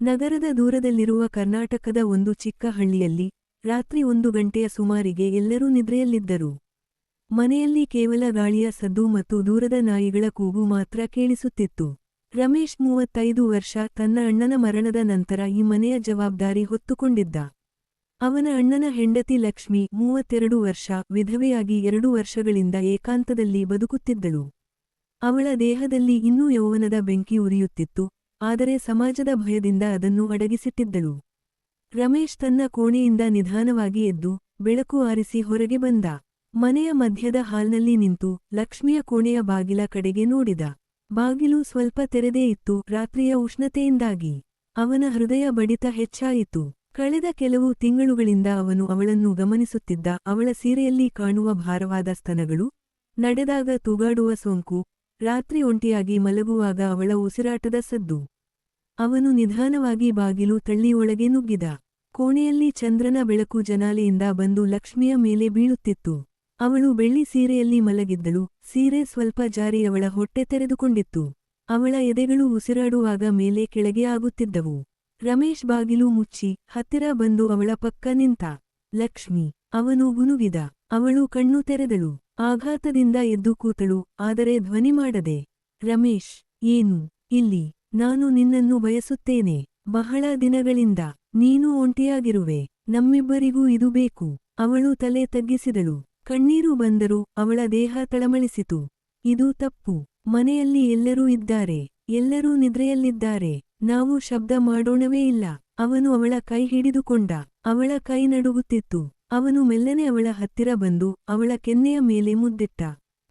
ನಗರದ ದೂರದಲ್ಲಿರುವ ಕರ್ನಾಟಕದ ಒಂದು ಚಿಕ್ಕ ಹಳ್ಳಿಯಲ್ಲಿ ರಾತ್ರಿ 1 ಗಂಟೆಯ ಸುಮಾರಿಗೆ ಎಲ್ಲರೂ ನಿದ್ರೆಯಲ್ಲಿದ್ದರು. ಮನೆಯಲ್ಲಿ ಕೇವಲ ಗಾಳಿಯ ಸದ್ದು ಮತ್ತು ದೂರದ ನಾಯಿಗಳ ಕೂಗು ಮಾತ್ರ ಕೇಳಿಸುತ್ತಿತ್ತು. ರಮೇಶ್ 35 ವರ್ಷ ತನ್ನ ಅಣ್ಣನ ಮರಣದ ನಂತರ ಈ ಮನೆಯ ಜವಾಬ್ದಾರಿ ಹೊತ್ತುಕೊಂಡಿದ್ದ. ಅವನ ಅಣ್ಣನ ಹೆಂಡತಿ ಲಕ್ಷ್ಮಿ 32 ವರ್ಷ ವಿಧವೆಯಾಗಿ 2 ವರ್ಷಗಳಿಂದ ಏಕಾಂತದಲ್ಲಿ ಬದುಕುತ್ತಿದ್ದಳು. ಅವಳ ದೇಹದಲ್ಲಿ ಇನ್ನೂ ಯೌವನದ ಬೆಂಕಿ ಉರಿಯುತ್ತಿತ್ತು, ಆದರೆ ಸಮಾಜದ ಭಯದಿಂದ ಅದನ್ನು ಅಡಗಿಸಿಟ್ಟಿದ್ದಳು. ರಮೇಶ್ ತನ್ನ ಕೋಣೆಯಿಂದ ನಿಧಾನವಾಗಿ ಎದ್ದು ಬೆಳಕು ಆರಿಸಿ ಹೊರಗೆ ಬಂದ. ಮನೆಯ ಮಧ್ಯದ ಹಾಲ್ನಲ್ಲಿ ನಿಂತು ಲಕ್ಷ್ಮಿಯ ಕೋಣೆಯ ಬಾಗಿಲ ಕಡೆಗೆ ನೋಡಿದ. ಬಾಗಿಲು ಸ್ವಲ್ಪ ತೆರೆದೇ ಇತ್ತು. ರಾತ್ರಿಯ ಉಷ್ಣತೆಯಿಂದಾಗಿ ಅವನ ಹೃದಯ ಬಡಿತ ಹೆಚ್ಚಾಯಿತು. ಕಳೆದ ಕೆಲವು ತಿಂಗಳುಗಳಿಂದ ಅವನು ಅವಳನ್ನು ಗಮನಿಸುತ್ತಿದ್ದ. ಅವಳ ಸೀರೆಯಲ್ಲಿ ಕಾಣುವ ಭಾರವಾದ ಸ್ತನಗಳು, ನಡೆದಾಗ ತೂಗಾಡುವ ಸೋಂಕು, ರಾತ್ರಿ ಒಂಟಿಯಾಗಿ ಮಲಗುವಾಗ ಅವಳ ಉಸಿರಾಟದ ಸದ್ದು. ಅವನು ನಿಧಾನವಾಗಿ ಬಾಗಿಲು ತಳ್ಳಿ ಒಳಗೆ ನುಗ್ಗಿದ. ಕೋಣೆಯಲ್ಲಿ ಚಂದ್ರನ ಬೆಳಕು ಜನಾಲೆಯಿಂದ ಬಂದು ಲಕ್ಷ್ಮಿಯ ಮೇಲೆ ಬೀಳುತ್ತಿತ್ತು. ಅವಳು ಬೆಳ್ಳಿ ಸೀರೆಯಲ್ಲಿ ಮಲಗಿದ್ದಳು. ಸೀರೆ ಸ್ವಲ್ಪ ಜಾರಿ ಅವಳ ಹೊಟ್ಟೆ ತೆರೆದುಕೊಂಡಿತ್ತು. ಅವಳ ಎದೆಗಳು ಉಸಿರಾಡುವಾಗ ಮೇಲೆ ಕೆಳಗೆ ಆಗುತ್ತಿದ್ದವು. ರಮೇಶ್ ಬಾಗಿಲು ಮುಚ್ಚಿ ಹತ್ತಿರ ಬಂದು ಅವಳ ಪಕ್ಕ ನಿಂತ. ಲಕ್ಷ್ಮಿ, ಅವನು ಗುನುಗಿದ. ಅವಳು ಕಣ್ಣು ತೆರೆದಳು. ಆಘಾತದಿಂದ ಎದ್ದು ಕೂತಳು, ಆದರೆ ಧ್ವನಿ ಮಾಡದೆ. ರಮೇಶ್, ಏನು ಇಲ್ಲಿ? ನಾನು ನಿನ್ನನ್ನು ಬಯಸುತ್ತೇನೆ. ಬಹಳ ದಿನಗಳಿಂದ. ನೀನು ಒಂಟಿಯಾಗಿರುವೆ. ನಮ್ಮಿಬ್ಬರಿಗೂ ಇದು ಬೇಕು. ಅವಳು ತಲೆ ತಗ್ಗಿಸಿದಳು. ಕಣ್ಣೀರು ಬಂದರೂ ಅವಳ ದೇಹ ತಳಮಳಿಸಿತು. ಇದು ತಪ್ಪು. ಮನೆಯಲ್ಲಿ ಎಲ್ಲರೂ ಇದ್ದಾರೆ. ಎಲ್ಲರೂ ನಿದ್ರೆಯಲ್ಲಿದ್ದಾರೆ. ನಾವು ಶಬ್ದ ಮಾಡೋಣವೇ ಇಲ್ಲ. ಅವನು ಅವಳ ಕೈ ಹಿಡಿದುಕೊಂಡ. ಅವಳ ಕೈ ನಡುಗುತ್ತಿತ್ತು. ಅವನು ಮೆಲ್ಲನೆ ಅವಳ ಹತ್ತಿರ ಬಂದು ಅವಳ ಕೆನ್ನೆಯ ಮೇಲೆ ಮುದ್ದಿಟ್ಟ.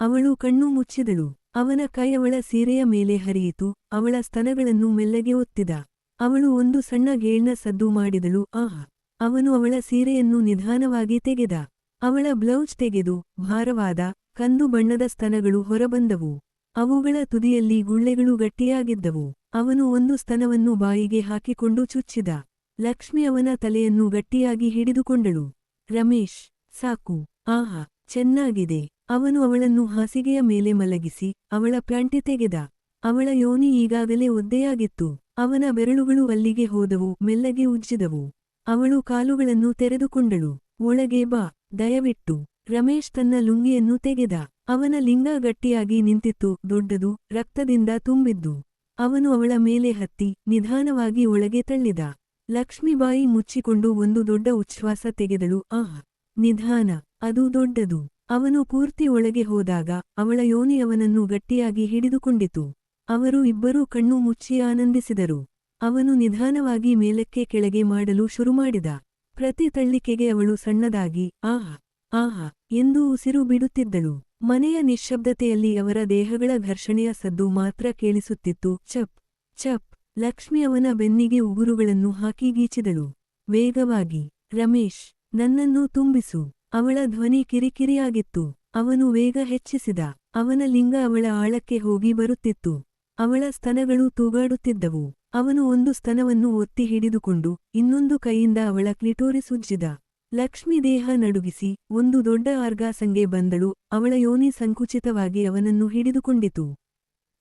ಅವಳು ಕಣ್ಣು ಮುಚ್ಚಿದಳು. ಅವನ ಕೈ ಅವಳ ಸೀರೆಯ ಮೇಲೆ ಹರಿಯಿತು. ಅವಳ ಸ್ತನಗಳನ್ನು ಮೆಲ್ಲಗೆ ಒತ್ತಿದ. ಅವಳು ಒಂದು ಸಣ್ಣ ಗೇಳ್ನ ಸದ್ದು ಮಾಡಿದಳು. ಆಹ್! ಅವನು ಅವಳ ಸೀರೆಯನ್ನು ನಿಧಾನವಾಗಿ ತೆಗೆದ. ಅವಳ ಬ್ಲೌಸ್ ತೆಗೆದು ಭಾರವಾದ ಕಂದು ಬಣ್ಣದ ಸ್ತನಗಳು ಹೊರಬಂದವು. ಅವುಗಳ ತುದಿಯಲ್ಲಿ ಗುಳ್ಳೆಗಳು ಗಟ್ಟಿಯಾಗಿದ್ದವು. ಅವನು ಒಂದು ಸ್ತನವನ್ನು ಬಾಯಿಗೆ ಹಾಕಿಕೊಂಡು ಚುಚ್ಚಿದ. ಲಕ್ಷ್ಮಿ ಅವನ ತಲೆಯನ್ನು ಗಟ್ಟಿಯಾಗಿ ಹಿಡಿದುಕೊಂಡಳು. ರಮೇಶ್, ಸಾಕು. ಆಹಾ, ಚೆನ್ನಾಗಿದೆ. ಅವನು ಅವಳನ್ನು ಹಾಸಿಗೆಯ ಮೇಲೆ ಮಲಗಿಸಿ ಅವಳ ಪ್ಯಾಂಟಿ ತೆಗೆದ. ಅವಳ ಯೋನಿ ಈಗಾಗಲೇ ಒದ್ದೆಯಾಗಿತ್ತು. ಅವನ ಬೆರಳುಗಳು ಅಲ್ಲಿಗೆ ಹೋದವು, ಮೆಲ್ಲಗೆ ಉಜ್ಜಿದವು. ಅವಳು ಕಾಲುಗಳನ್ನು ತೆರೆದುಕೊಂಡಳು. ಒಳಗೆ ಬಾ, ದಯವಿಟ್ಟು. ರಮೇಶ್ ತನ್ನ ಲುಂಗಿಯನ್ನು ತೆಗೆದ. ಅವನ ಲಿಂಗ ಗಟ್ಟಿಯಾಗಿ ನಿಂತಿತ್ತು, ದೊಡ್ಡದು, ರಕ್ತದಿಂದ ತುಂಬಿದ್ದು. ಅವನು ಅವಳ ಮೇಲೆ ಹತ್ತಿ ನಿಧಾನವಾಗಿ ಒಳಗೆ ತಳ್ಳಿದ. ಲಕ್ಷ್ಮಿ ಬಾಯಿ ಮುಚ್ಚಿಕೊಂಡು ಒಂದು ದೊಡ್ಡ ಉಚ್ಛ್ವಾಸ ತೆಗೆದಳು. ಆಹ್! ನಿಧಾನ. ಅದು ದೊಡ್ಡದು. ಅವನು ಪೂರ್ತಿ ಒಳಗೆ ಹೋದಾಗ ಅವಳ ಯೋನಿ ಅವನನ್ನು ಗಟ್ಟಿಯಾಗಿ ಹಿಡಿದುಕೊಂಡಿತು. ಅವರು ಇಬ್ಬರೂ ಕಣ್ಣು ಮುಚ್ಚಿ ಆನಂದಿಸಿದರು. ಅವನು ನಿಧಾನವಾಗಿ ಮೇಲಕ್ಕೆ ಕೆಳಗೆ ಮಾಡಲು ಶುರುಮಾಡಿದ. ಪ್ರತಿ ತಳ್ಳಿಕೆಗೆ ಅವಳು ಸಣ್ಣದಾಗಿ ಆಹ್! ಆಹ್! ಎಂದು ಉಸಿರು ಬಿಡುತ್ತಿದ್ದಳು. ಮನೆಯ ನಿಶ್ಶಬ್ದತೆಯಲ್ಲಿ ಅವರ ದೇಹಗಳ ಘರ್ಷಣೆಯ ಸದ್ದು ಮಾತ್ರ ಕೇಳಿಸುತ್ತಿತ್ತು. ಚಪ್ ಚಪ್. ಲಕ್ಷ್ಮಿ ಅವನ ಬೆನ್ನಿಗೆ ಉಗುರುಗಳನ್ನು ಹಾಕಿ ಗೀಚಿದಳು. ವೇಗವಾಗಿ. ರಮೇಶ್, ನನ್ನನ್ನು ತುಂಬಿಸು. ಅವಳ ಧ್ವನಿ ಕಿರಿಕಿರಿಯಾಗಿತ್ತು. ಅವನು ವೇಗ ಹೆಚ್ಚಿಸಿದ. ಅವನ ಲಿಂಗ ಅವಳ ಆಳಕ್ಕೆ ಹೋಗಿ ಬರುತ್ತಿತ್ತು. ಅವಳ ಸ್ತನಗಳು ತೂಗಾಡುತ್ತಿದ್ದವು. ಅವನು ಒಂದು ಸ್ತನವನ್ನು ಒತ್ತಿ ಹಿಡಿದುಕೊಂಡು ಇನ್ನೊಂದು ಕೈಯಿಂದ ಅವಳ ಕ್ಲಿಟೋರಿಸ್ ಉಜ್ಜಿದ. ಲಕ್ಷ್ಮಿ ದೇಹ ನಡುಗಿಸಿ ಒಂದು ದೊಡ್ಡ ಆರ್ಗಾಸಂಗೆ ಬಂದಳು. ಅವಳ ಯೋನಿ ಸಂಕುಚಿತವಾಗಿ ಅವನನ್ನು ಹಿಡಿದುಕೊಂಡಿತು.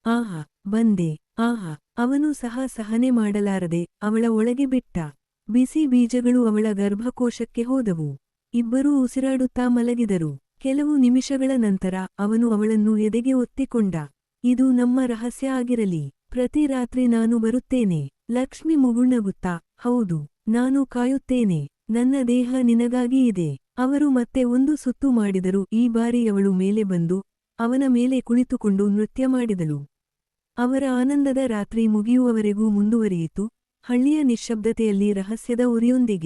ಆಹಾ, ಬಂದೆ. ಆಹಾ! ಅವನು ಸಹ ಸಹನೆ ಮಾಡಲಾರದೆ ಅವಳ ಒಳಗೆ ಬಿಟ್ಟ. ಬಿಸಿ ಬೀಜಗಳು ಅವಳ ಗರ್ಭಕೋಶಕ್ಕೆ ಹೋದವು. ಇಬ್ಬರೂ ಉಸಿರಾಡುತ್ತಾ ಮಲಗಿದರು. ಕೆಲವು ನಿಮಿಷಗಳ ನಂತರ ಅವನು ಅವಳನ್ನು ಎದೆಗೆ ಒತ್ತಿಕೊಂಡ. ಇದು ನಮ್ಮ ರಹಸ್ಯ ಆಗಿರಲಿ. ಪ್ರತಿ ರಾತ್ರಿ ನಾನು ಬರುತ್ತೇನೆ. ಲಕ್ಷ್ಮಿ ಮುಗುಳ್ನಗುತ್ತಾ, ಹೌದು, ನಾನು ಕಾಯುತ್ತೇನೆ. ನನ್ನ ದೇಹ ನಿನಗಾಗಿ ಇದೆ. ಅವರು ಮತ್ತೆ ಒಂದು ಸುತ್ತು ಮಾಡಿದರು. ಈ ಬಾರಿ ಅವಳು ಮೇಲೆ ಬಂದು ಅವನ ಮೇಲೆ ಕುಳಿತುಕೊಂಡು ನೃತ್ಯ ಮಾಡಿದಳು. ಅವರ ಆನಂದದ ರಾತ್ರಿ ಮುಗಿಯುವವರೆಗೂ ಮುಂದುವರಿಯಿತು, ಹಳ್ಳಿಯ ನಿಶ್ಶಬ್ದತೆಯಲ್ಲಿ ರಹಸ್ಯದ ಉರಿಯೊಂದಿಗೆ.